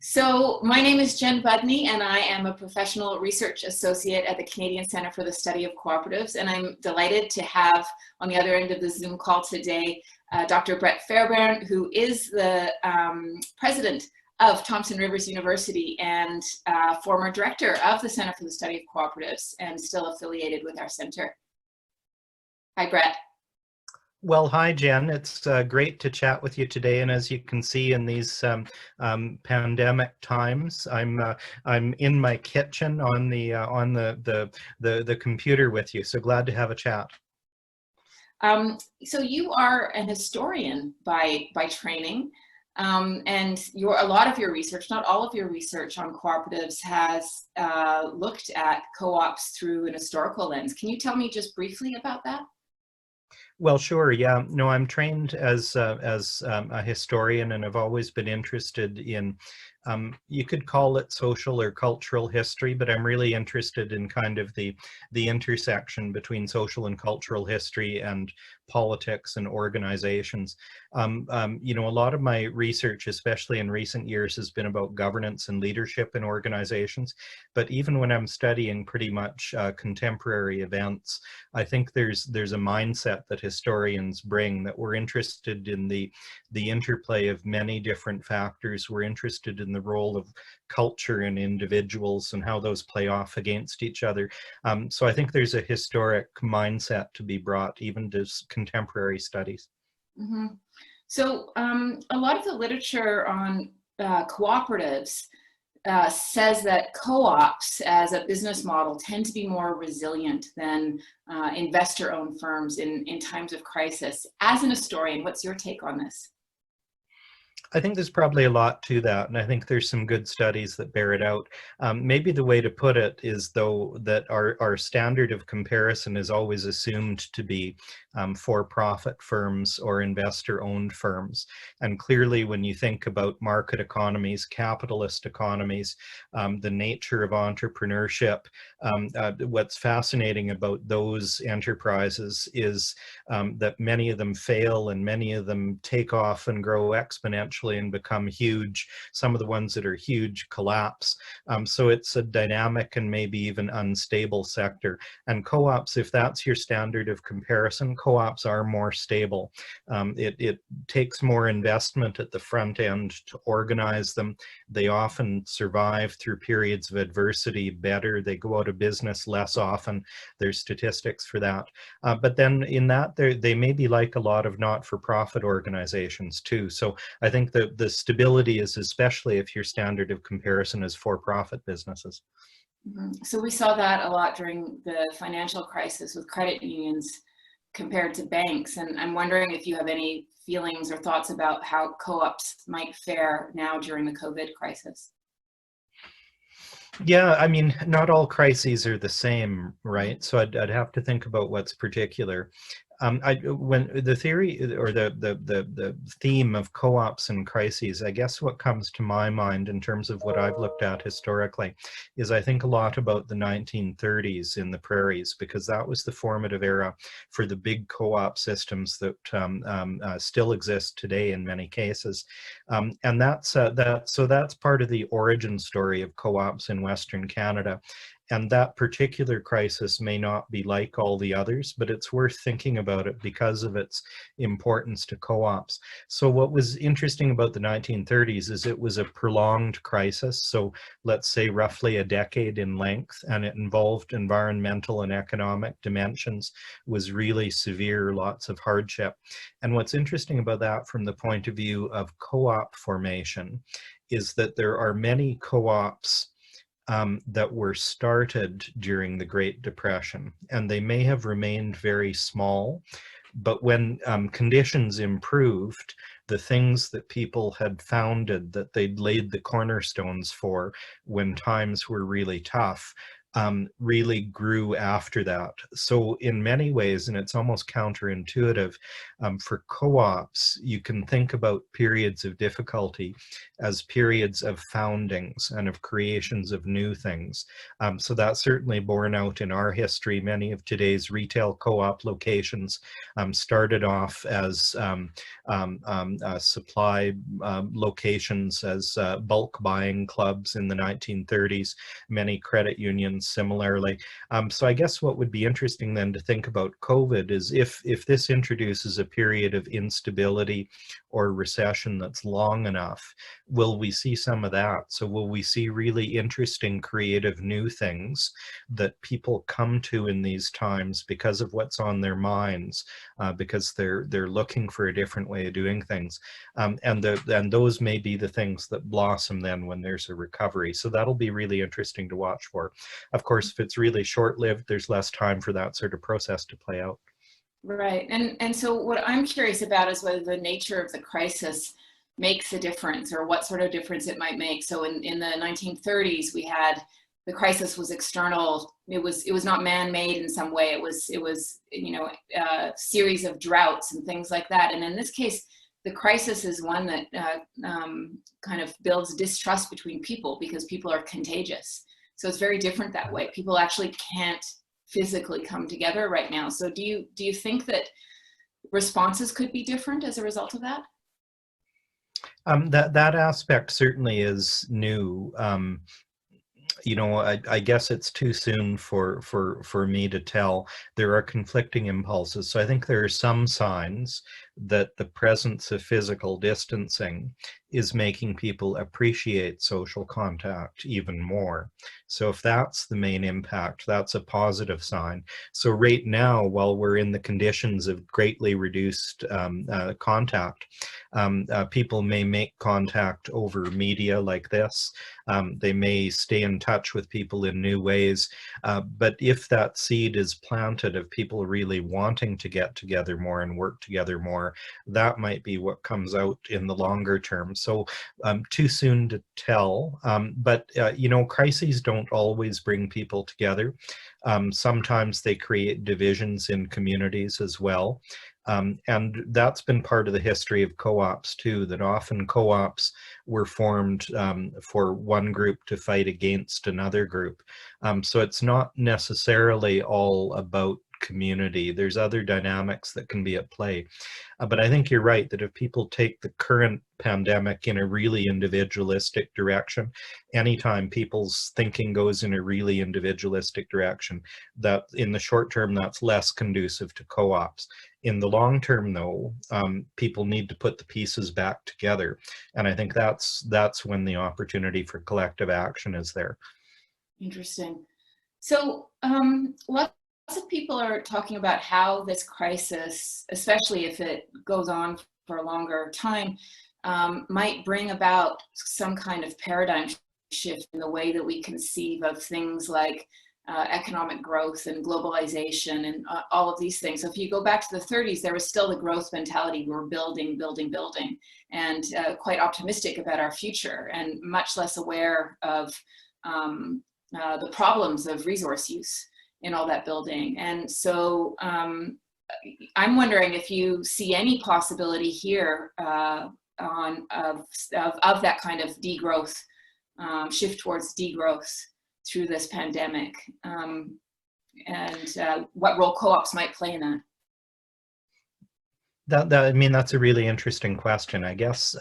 So my name is Jen Budney, and I am a professional research associate at the Canadian Centre for the Study of Cooperatives. And I'm delighted to have on the other end of the Zoom call today, Dr. Brett Fairbairn, who is the president of Thompson Rivers University and former director of the Centre for the Study of Cooperatives and still affiliated with our center. Hi, Brett. Well, hi, Jen. It's great to chat with you today. And as you can see in these pandemic times, I'm in my kitchen on the computer with you. So glad to have a chat. So you are an historian by training, and a lot of your research, not all of your research on cooperatives, has looked at co-ops through an historical lens. Can you tell me just briefly about that? Well, sure. Yeah. No, I'm trained as a historian, and I've always been interested in, you could call it social or cultural history, but I'm really interested in kind of the intersection between social and cultural history and politics and organizations. You know, a lot of my research, especially in recent years, has been about governance and leadership in organizations. But even when I'm studying pretty much contemporary events, I think there's a mindset that historians bring, that we're interested in the interplay of many different factors. We're interested in the role of culture and individuals and how those play off against each other. So I think there's a historic mindset to be brought even to contemporary studies. Mm-hmm. So a lot of the literature on cooperatives says that co-ops as a business model tend to be more resilient than investor-owned firms in times of crisis. As an historian, what's your take on this? I think there's probably a lot to that, and I think there's some good studies that bear it out. Maybe the way to put it is, though, that our standard of comparison is always assumed to be for-profit firms or investor-owned firms. And clearly, when you think about market economies, capitalist economies, the nature of entrepreneurship, what's fascinating about those enterprises is that many of them fail and many of them take off and grow exponentially and become huge. Some of the ones that are huge collapse. So it's a dynamic and maybe even unstable sector. And co-ops, if that's your standard of comparison, co-ops are more stable. It takes more investment at the front end to organize them. They often survive through periods of adversity better. They go out of business less often. There's statistics for that. But then in that, they may be like a lot of not-for-profit organizations too. So I think the stability is, especially if your standard of comparison is for-profit businesses. Mm-hmm. So we saw that a lot during the financial crisis with credit unions compared to banks. And I'm wondering if you have any feelings or thoughts about how co-ops might fare now during the COVID crisis. Yeah, I mean, not all crises are the same, right? So I'd have to think about what's particular. When the theory or the theme of co-ops and crises, I guess what comes to my mind in terms of what I've looked at historically is I think a lot about the 1930s in the prairies, because that was the formative era for the big co-op systems that still exist today in many cases. And that's part of the origin story of co-ops in Western Canada. And that particular crisis may not be like all the others, but it's worth thinking about it because of its importance to co-ops. So what was interesting about the 1930s is it was a prolonged crisis. So let's say roughly a decade in length, and it involved environmental and economic dimensions, was really severe, lots of hardship. And what's interesting about that from the point of view of co-op formation is that there are many co-ops that were started during the Great Depression, and they may have remained very small, but when conditions improved, the things that people had founded, that they'd laid the cornerstones for when times were really tough, really grew after that. So in many ways, and it's almost counterintuitive, for co-ops, you can think about periods of difficulty as periods of foundings and of creations of new things. So that's certainly borne out in our history. Many of today's retail co-op locations started off as supply locations, as bulk buying clubs in the 1930s, many credit unions similarly. So I guess what would be interesting then to think about COVID is if this introduces a period of instability or recession that's long enough, will we see some of that? So will we see really interesting, creative new things that people come to in these times because of what's on their minds, because they're looking for a different way of doing things, and those may be the things that blossom then when there's a recovery. So that'll be really interesting to watch for. Of course, if it's really short-lived, there's less time for that sort of process to play out. Right. And so what I'm curious about is whether the nature of the crisis makes a difference, or what sort of difference it might make. So in the 1930s, we had, the crisis was external. It was not man-made in some way. It was a series of droughts and things like that. And in this case, the crisis is one that kind of builds distrust between people, because people are contagious. So it's very different that way. People actually can't physically come together right now. So do you think that responses could be different as a result of that? That aspect certainly is new. I guess it's too soon for me to tell. There are conflicting impulses. So I think there are some signs that the presence of physical distancing is making people appreciate social contact even more. So if that's the main impact, that's a positive sign. So right now, while we're in the conditions of greatly reduced contact, people may make contact over media like this. They may stay in touch with people in new ways. But if that seed is planted of people really wanting to get together more and work together more, that might be what comes out in the longer term. So too soon to tell. But crises don't always bring people together. Sometimes they create divisions in communities as well. And that's been part of the history of co-ops too, that often co-ops were formed for one group to fight against another group. So it's not necessarily all about community. There's other dynamics that can be at play. But I think you're right that if people take the current pandemic in a really individualistic direction, anytime people's thinking goes in a really individualistic direction, that in the short term, that's less conducive to co-ops. In the long term, though, people need to put the pieces back together. And I think that's when the opportunity for collective action is there. Interesting. So lots of people are talking about how this crisis, especially if it goes on for a longer time, might bring about some kind of paradigm shift in the way that we conceive of things like economic growth and globalization and all of these things. So if you go back to the 30s, there was still the growth mentality. We were building, and quite optimistic about our future, and much less aware of the problems of resource use in all that building. And so I'm wondering if you see any possibility here of that kind of degrowth, shift towards degrowth through this pandemic, and what role co-ops might play in that. I mean, that's a really interesting question. I guess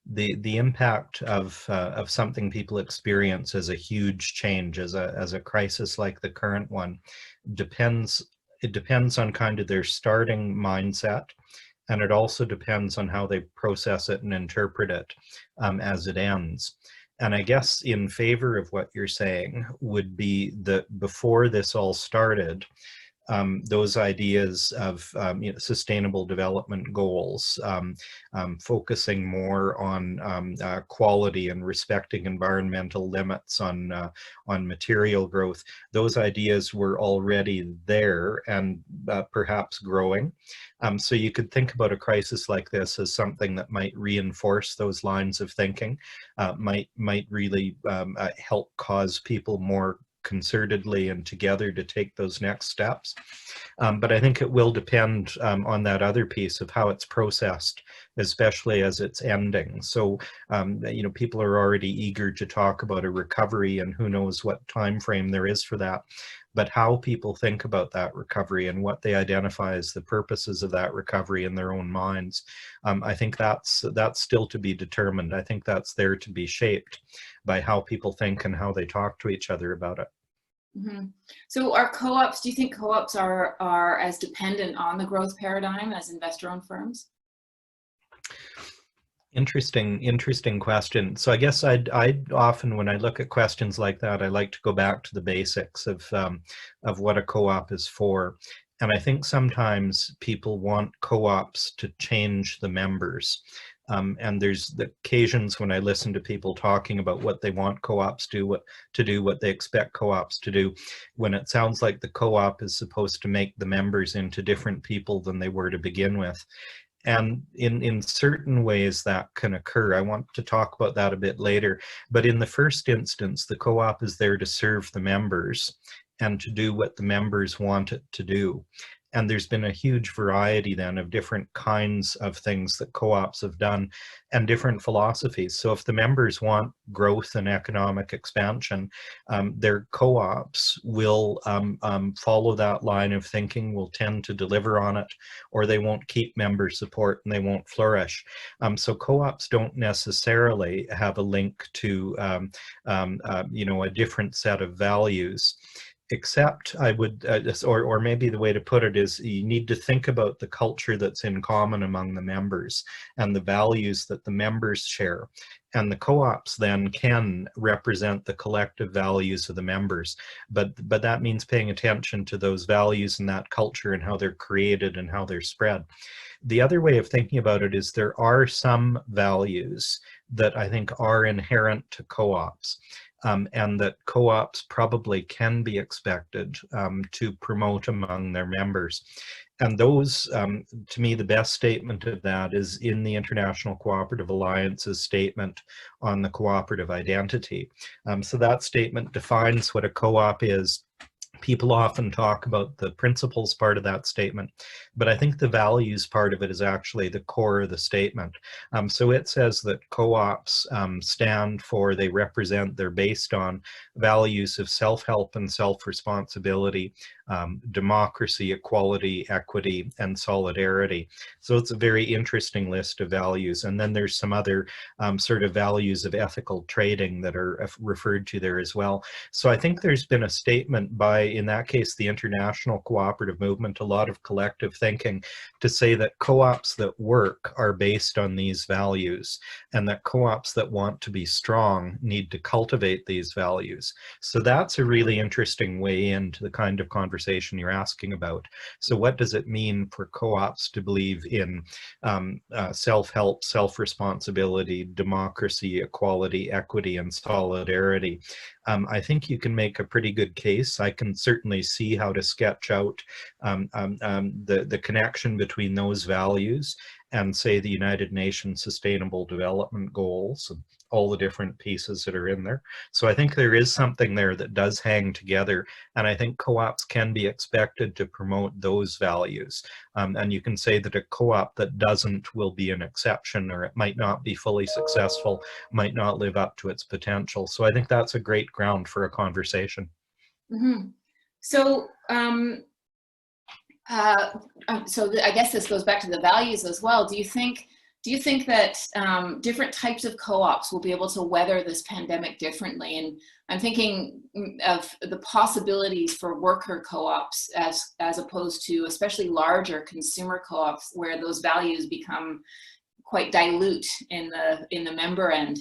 the impact of something people experience as a huge change, as a crisis like the current one, depends on kind of their starting mindset, and it also depends on how they process it and interpret it as it ends. And I guess in favor of what you're saying would be that before this all started, those ideas of sustainable development goals, focusing more on quality and respecting environmental limits on material growth, those ideas were already there and perhaps growing. So you could think about a crisis like this as something that might reinforce those lines of thinking, might really help cause people more concertedly and together to take those next steps. But I think it will depend on that other piece of how it's processed, especially as it's ending. So, you know, people are already eager to talk about a recovery, and who knows what time frame there is for that. But how people think about that recovery and what they identify as the purposes of that recovery in their own minds, I think that's still to be determined. I think that's there to be shaped by how people think and how they talk to each other about it. Mm-hmm. So are co-ops, do you think co-ops are as dependent on the growth paradigm as investor-owned firms? Interesting question. So I guess I'd often, when I look at questions like that, I like to go back to the basics of what a co-op is for. And I think sometimes people want co-ops to change the members. And there's the occasions when I listen to people talking about what they want co-ops to do, what they expect co-ops to do, when it sounds like the co-op is supposed to make the members into different people than they were to begin with. And in certain ways that can occur. I want to talk about that a bit later. But in the first instance, the co-op is there to serve the members and to do what the members want it to do. And there's been a huge variety then of different kinds of things that co-ops have done and different philosophies. So if the members want growth and economic expansion, their co-ops will follow that line of thinking, will tend to deliver on it, or they won't keep member support and they won't flourish. So co-ops don't necessarily have a link to you know, a different set of values. Except I would, or maybe the way to put it is, you need to think about the culture that's in common among the members and the values that the members share. And the co-ops then can represent the collective values of the members. But that means paying attention to those values and that culture and how they're created and how they're spread. The other way of thinking about it is there are some values that I think are inherent to co-ops. And that co-ops probably can be expected to promote among their members. And those, to me, the best statement of that is in the International Cooperative Alliance's statement on the cooperative identity. So that statement defines what a co-op is. People often talk about the principles part of that statement, but I think the values part of it is actually the core of the statement. So it says that co-ops stand for, they represent, they're based on values of self-help and self-responsibility, democracy, equality, equity, and solidarity. So it's a very interesting list of values. And then there's some other sort of values of ethical trading that are referred to there as well. So I think there's been a statement by, in that case, the international cooperative movement, a lot of collective thinking to say that co-ops that work are based on these values, and that co-ops that want to be strong need to cultivate these values. So that's a really interesting way into the kind of conversation you're asking about. So what does it mean for co-ops to believe in self-help, self-responsibility, democracy, equality, equity, and solidarity? I think you can make a pretty good case. I can certainly see how to sketch out the connection between those values and, say, the United Nations Sustainable Development Goals and all the different pieces that are in there. So I think there is something there that does hang together, and I think co-ops can be expected to promote those values. And you can say that a co-op that doesn't will be an exception, or it might not be fully successful, might not live up to its potential. So I think that's a great ground for a conversation. Mm-hmm. So, I guess this goes back to the values as well. Do you think that different types of co-ops will be able to weather this pandemic differently? And I'm thinking of the possibilities for worker co-ops as opposed to especially larger consumer co-ops, where those values become quite dilute in the member end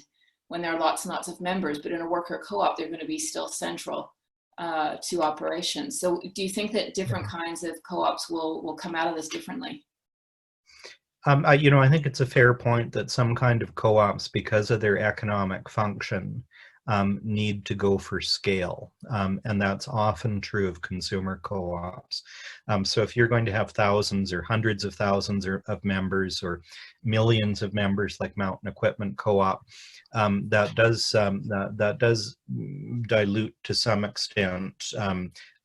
when there are lots and lots of members. But in a worker co-op, they're going to be still central to operations. So do you think that different kinds of co-ops will come out of this differently? You know, I think it's a fair point that some kind of co-ops, because of their economic function, need to go for scale. And that's often true of consumer co-ops. So if you're going to have thousands or hundreds of thousands of members or millions of members like Mountain Equipment Co-op, that does dilute to some extent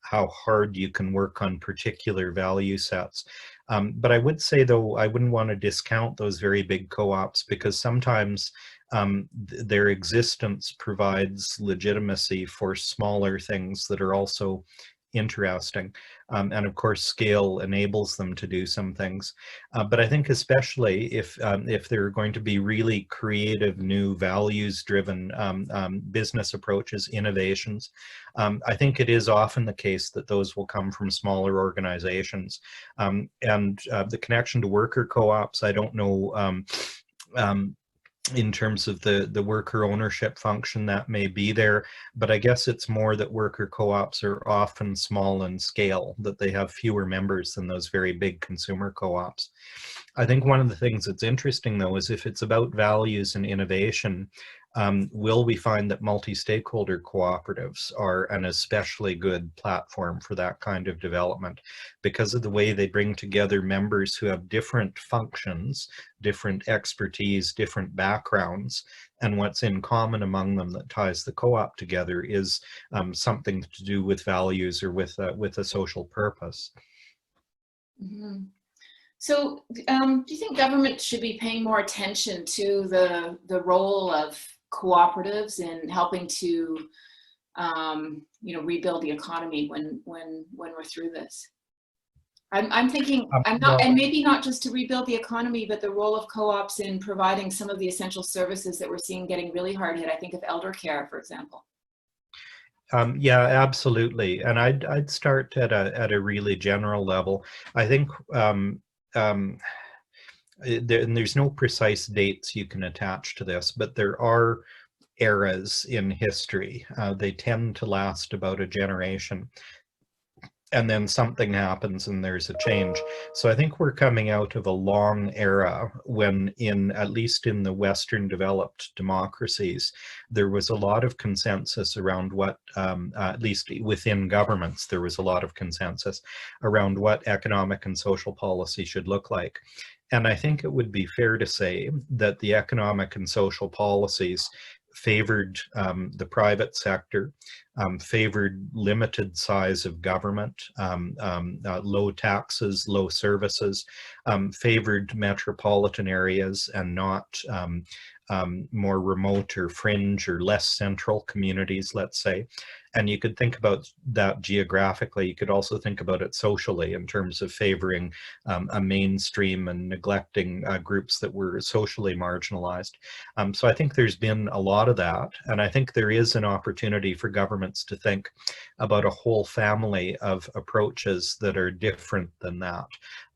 how hard you can work on particular value sets. But I would say, though, I wouldn't want to discount those very big co-ops, because sometimes their existence provides legitimacy for smaller things that are also interesting. And of course, scale enables them to do some things. But I think especially if there are going to be really creative, new values-driven business approaches, innovations, I think it is often the case that those will come from smaller organizations. And the connection to worker co-ops, I don't know, in terms of the worker ownership function that may be there, but I guess it's more that worker co-ops are often small in scale, that they have fewer members than those very big consumer co-ops. I think one of the things that's interesting, though, is if it's about values and innovation, will we find that multi-stakeholder cooperatives are an especially good platform for that kind of development, because of the way they bring together members who have different functions, different expertise, different backgrounds, and what's in common among them that ties the co-op together is something to do with values or with a social purpose. Mm-hmm. So do you think government should be paying more attention to the role of cooperatives in helping to you know, rebuild the economy when we're through this? I'm thinking, and maybe not just to rebuild the economy, but the role of co-ops in providing some of the essential services that we're seeing getting really hard hit. I think of elder care, for example. Yeah, absolutely. And I'd start at a really general level. I think and there's no precise dates you can attach to this, but there are eras in history. They tend to last about a generation, and then something happens and there's a change. So I think we're coming out of a long era when, at least in the Western developed democracies, there was a lot of consensus around what, at least within governments, there was a lot of consensus around what economic and social policy should look like. And I think it would be fair to say that the economic and social policies favored the private sector, favored limited size of government, low taxes, low services, favored metropolitan areas and not more remote or fringe or less central communities, let's say. And you could think about that geographically. You could also think about it socially in terms of favoring a mainstream and neglecting groups that were socially marginalized. So I think there's been a lot of that. And I think there is an opportunity for governments to think about a whole family of approaches that are different than that.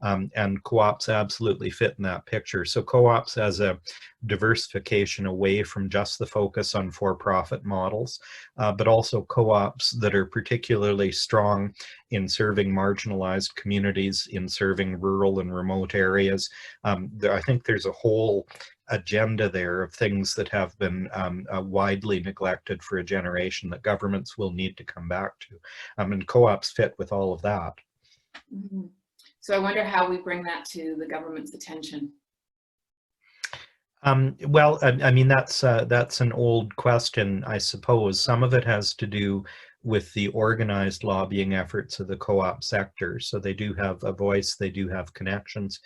And co-ops absolutely fit in that picture. So co-ops as a diversification away from just the focus on for-profit models, but also co-ops that are particularly strong in serving marginalized communities, in serving rural and remote areas. I think there's a whole agenda there of things that have been widely neglected for a generation that governments will need to come back to. And co-ops fit with all of that. Mm-hmm. So I wonder how we bring that to the government's attention. Well, I mean, that's an old question, I suppose. Some of it has to do with the organized lobbying efforts of the co-op sector. So they do have a voice, they do have connections.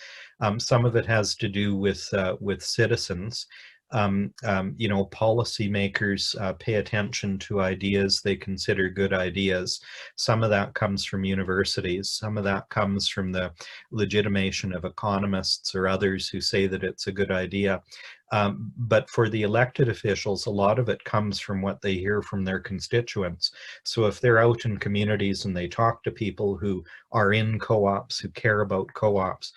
Some of it has to do with citizens. You know, policymakers pay attention to ideas they consider good ideas. Some of that comes from universities. Some of that comes from the legitimation of economists or others who say that it's a good idea. But for the elected officials, a lot of it comes from what they hear from their constituents. So if they're out in communities and they talk to people who are in co-ops, who care about co-ops,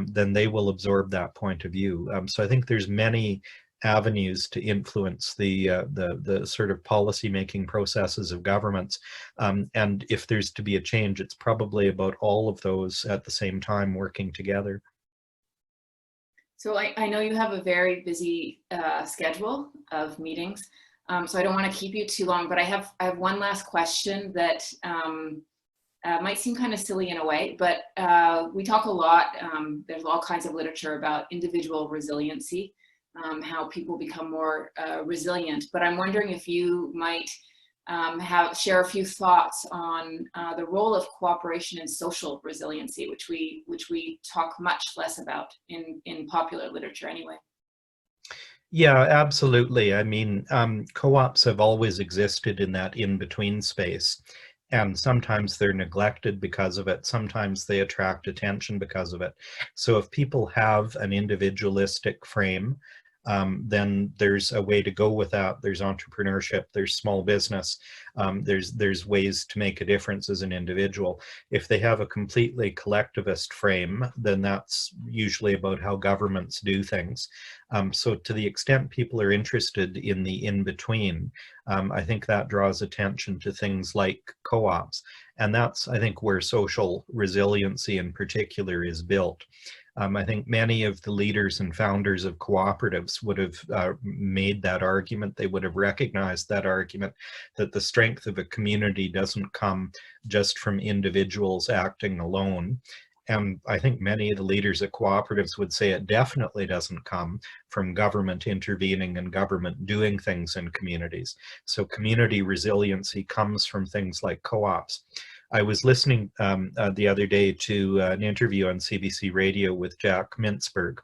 then they will absorb that point of view. So I think there's many avenues to influence the sort of policy-making processes of governments. And if there's to be a change, it's probably about all of those at the same time working together. So I know you have a very busy schedule of meetings. So I don't want to keep you too long, but I have one last question that might seem kind of silly in a way, but we talk a lot, there's all kinds of literature about individual resiliency, how people become more resilient, but I'm wondering if you might share a few thoughts on the role of cooperation in social resiliency, which we talk much less about in popular literature anyway. Yeah, absolutely. I mean, co-ops have always existed in that in-between space, and sometimes they're neglected because of it. Sometimes they attract attention because of it. So if people have an individualistic frame, then there's a way to go with that. There's entrepreneurship, there's small business, there's ways to make a difference as an individual. If they have a completely collectivist frame, then that's usually about how governments do things. So to the extent people are interested in the in-between, I think that draws attention to things like co-ops. And that's, I think, where social resiliency in particular is built. I think many of the leaders and founders of cooperatives would have made that argument. They would have recognized that argument, that the strength of a community doesn't come just from individuals acting alone. And I think many of the leaders at cooperatives would say it definitely doesn't come from government intervening and government doing things in communities. So community resiliency comes from things like co-ops. I was listening the other day to an interview on CBC Radio with Jack Mintzberg,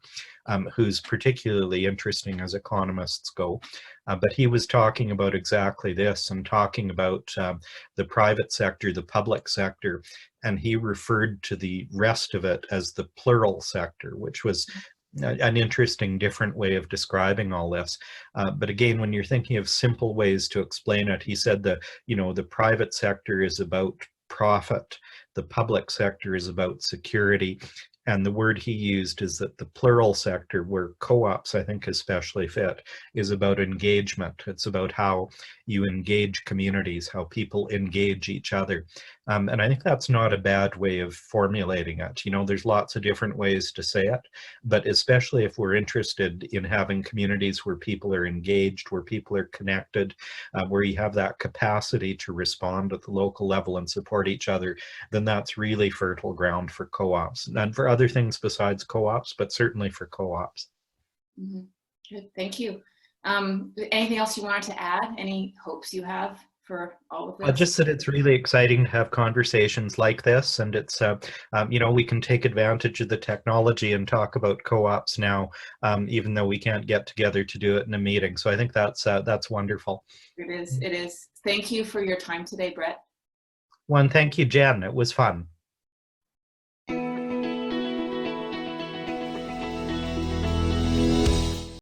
who's particularly interesting as economists go. But he was talking about exactly this and talking about the private sector, the public sector, and he referred to the rest of it as the plural sector, which was an interesting, different way of describing all this. But again, when you're thinking of simple ways to explain it, he said that, you know, the private sector is about profit, the public sector is about security, and the word he used is that the plural sector, where co-ops I think especially fit, is about engagement. It's about how you engage communities, how people engage each other. And I think that's not a bad way of formulating it. You know, there's lots of different ways to say it, but especially if we're interested in having communities where people are engaged, where people are connected, where you have that capacity to respond at the local level and support each other, then that's really fertile ground for co-ops and for other things besides co-ops, but certainly for co-ops. Mm-hmm. Good, thank you. Anything else you wanted to add? Any hopes you have for all of this? Just that it's really exciting to have conversations like this, and it's, you know, we can take advantage of the technology and talk about co-ops now, even though we can't get together to do it in a meeting. So I think that's wonderful. It is, it is. Thank you for your time today, Brett. One, thank you, Jen. It was fun.